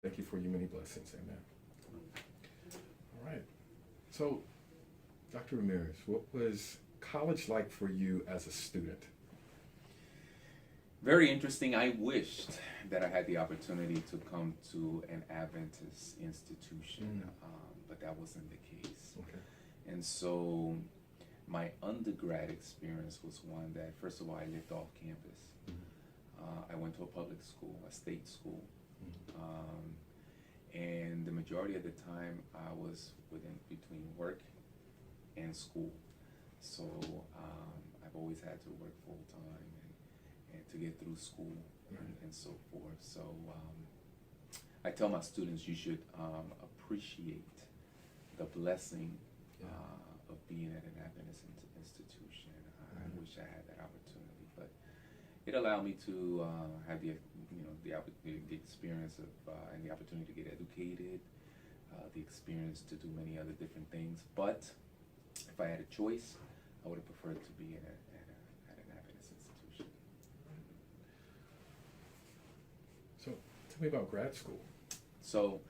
Thank you for your many blessings. Amen. All right. So, Dr. Ramirez, what was college like for you as a student? Very interesting. I wished that I had the opportunity to come to an Adventist institution, but that wasn't the case. Okay. And so my undergrad experience was one that, first of all, I lived off campus. I went to a public school, a state school. And the majority of the time I was between work and school. So I've always had to work full time and to get through school and so forth. So I tell my students you should appreciate the blessing of being at an Adventist institution. I wish I had that opportunity, but it allowed me to have the experience of and the opportunity to get educated, the experience to do many other different things. But if I had a choice, I would have preferred to be at an Adventist institution. So, tell me about grad school. So,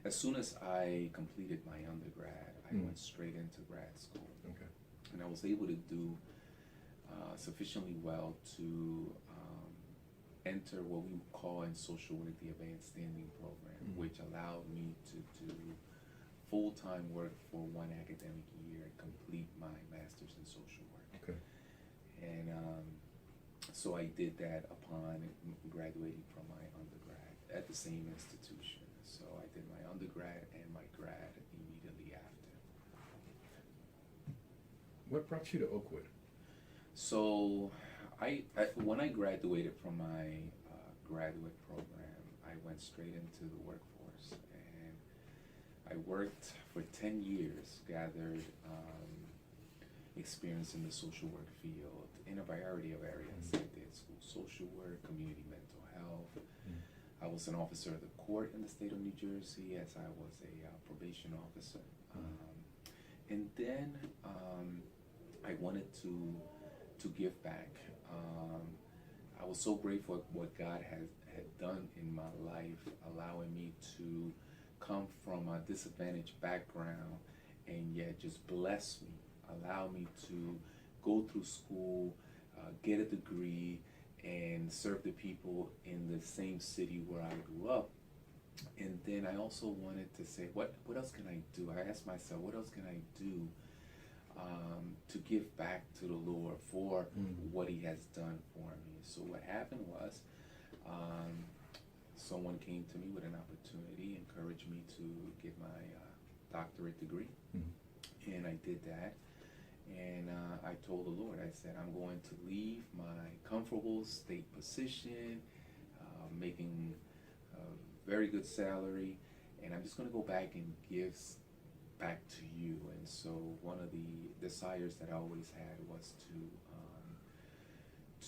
as soon as I completed my undergrad, I went straight into grad school. Okay. And I was able to do sufficiently well to enter what we call in social work the Advanced Standing Program, which allowed me to do full-time work for one academic year and complete my master's in social work. Okay. And so I did that upon graduating from my undergrad at the same institution. So I did my undergrad and my grad immediately after. What brought you to Oakwood? So when I graduated from my graduate program, I went straight into the workforce, and I worked for 10 years, gathered experience in the social work field in a variety of areas. I did school social work, community mental health. I was an officer of the court in the state of New Jersey, as I was a probation officer. And then I wanted to give back. I was so grateful for what God had done in my life, allowing me to come from a disadvantaged background and yet just bless me, allow me to go through school, get a degree, and serve the people in the same city where I grew up. And then I also wanted to say, what else can I do? I asked myself, what else can I do to give back to the Lord for what He has done for me? So what happened was, someone came to me with an opportunity, encouraged me to get my doctorate degree, and I did that. And I told the Lord, I said, I'm going to leave my comfortable state position, making a very good salary, and I'm just going to go back and give back to you. And so one of the desires that I always had was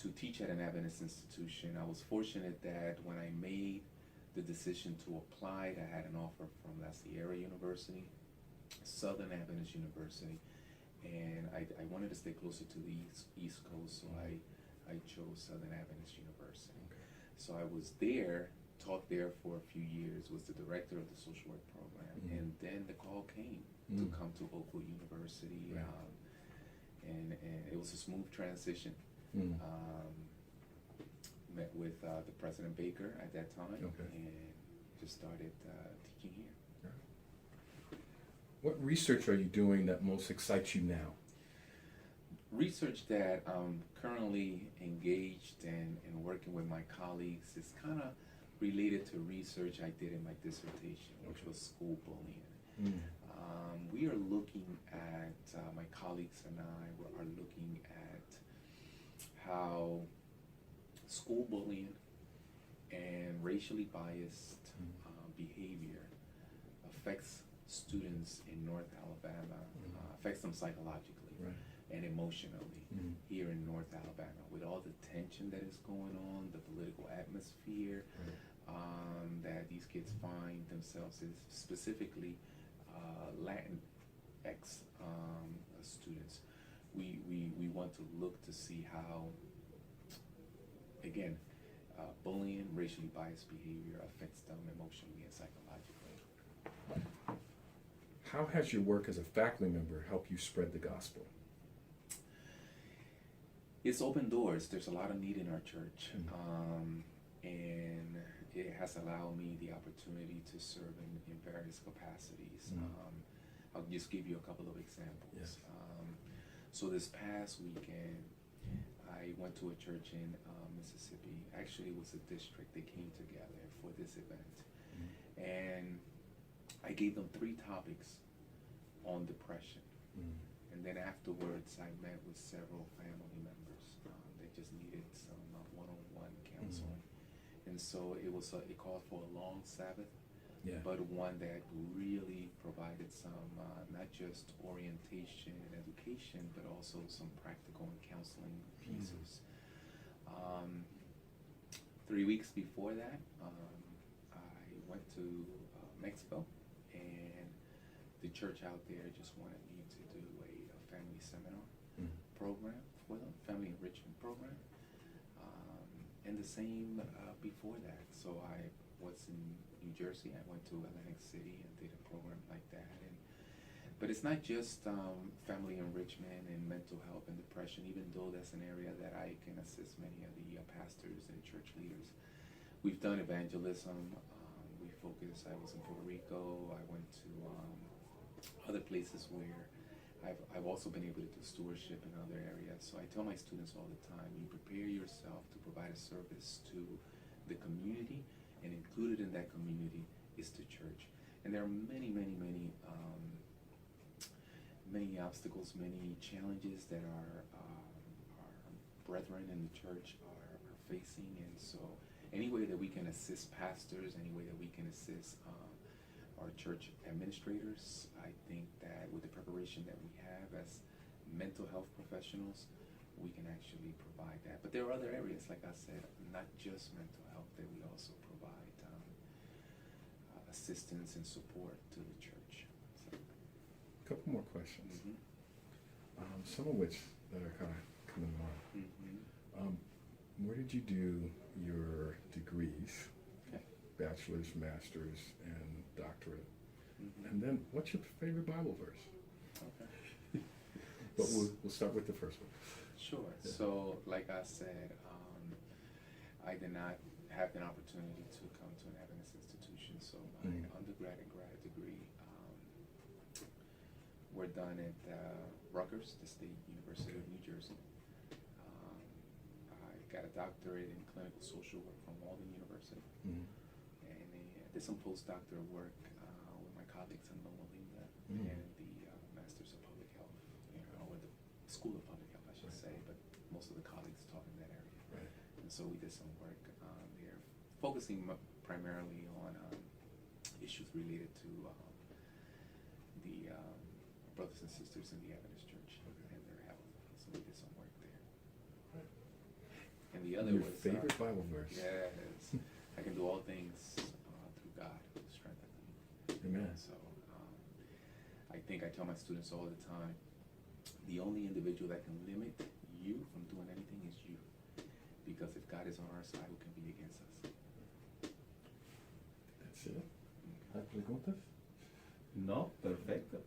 to teach at an Adventist institution. I was fortunate that when I made the decision to apply, I had an offer from La Sierra University, Southern Adventist University, and I wanted to stay closer to the East Coast, so I chose Southern Adventist University. Okay. So I was there, taught there for a few years, was the director of the social work program, and then the call came to come to Oakwood University, Right. And it was a smooth transition. Met with the President Baker at that time, and just started teaching here. What research are you doing that most excites you now? Research that I'm currently engaged in and working with my colleagues is kind of related to research I did in my dissertation, which was school bullying. We are looking at, my colleagues and I are looking at how school bullying and racially biased behavior affects students in North Alabama, affects them psychologically and emotionally here in North Alabama, with all the tension that is going on, the political atmosphere that these kids find themselves in, specifically Latinx students. We want to look to see how, again, bullying, racially biased behavior affects them emotionally and psychologically. How has your work as a faculty member helped you spread the gospel? It's opened doors. There's a lot of need in our church, and it has allowed me the opportunity to serve in various capacities. I'll just give you a couple of examples. Yes. So this past weekend, I went to a church in Mississippi. Actually, it was a district that came together for this event, and I gave them 3 topics on depression. And then afterwards, I met with several family members that just needed some one-on-one counseling. And so it called for a long Sabbath, but one that really provided some, not just orientation and education, but also some practical and counseling pieces. 3 weeks before that, I went to Mexico, and the church out there just wanted me to do a family seminar program for them, family enrichment program. And the same before that. So I was in New Jersey. I went to Atlantic City and did a program like that. But it's not just family enrichment and mental health and depression, even though that's an area that I can assist many of the pastors and church leaders. We've done evangelism. We focused. I was in Puerto Rico. I went to other places where I've also been able to do stewardship in other areas. So I tell my students all the time, you prepare yourself to provide a service to the community, and included in that community is the church. And there are many obstacles, many challenges that our brethren in the church are facing. And so any way that we can assist pastors, any way that we can assist our church administrators, I think that with the preparation that we have as mental health professionals, we can actually provide that. But there are other areas, like I said, not just mental health, that we also provide assistance and support to the church. So. A couple more questions, some of which that are kind of coming to mind. Where did you do your degrees? Okay. Bachelor's, master's, and doctorate. And then, what's your favorite Bible verse? Okay. But we'll start with the first one. Sure. Yeah. So, like I said, I did not have an opportunity to come to an Adventist institution. So my undergrad and grad degree were done at Rutgers, the State University of New Jersey. I got a doctorate in clinical social work from Walden University. And did some postdoctoral work with my colleagues in Loma Linda and the Masters of Public Health, or the School of Public Health, I should say, but most of the colleagues taught in that area. Right. And so we did some work there, focusing primarily on issues related to the brothers and sisters in the Adventist Church and their health. So we did some work there. Right. And the other your was favorite Bible verse? Yes, I can do all things through God who strengthens me. Amen. So I think I tell my students all the time, the only individual that can limit you from doing anything is you. Because if God is on our side, who can be against us? That's it. ¿Hay preguntas? No, perfecto.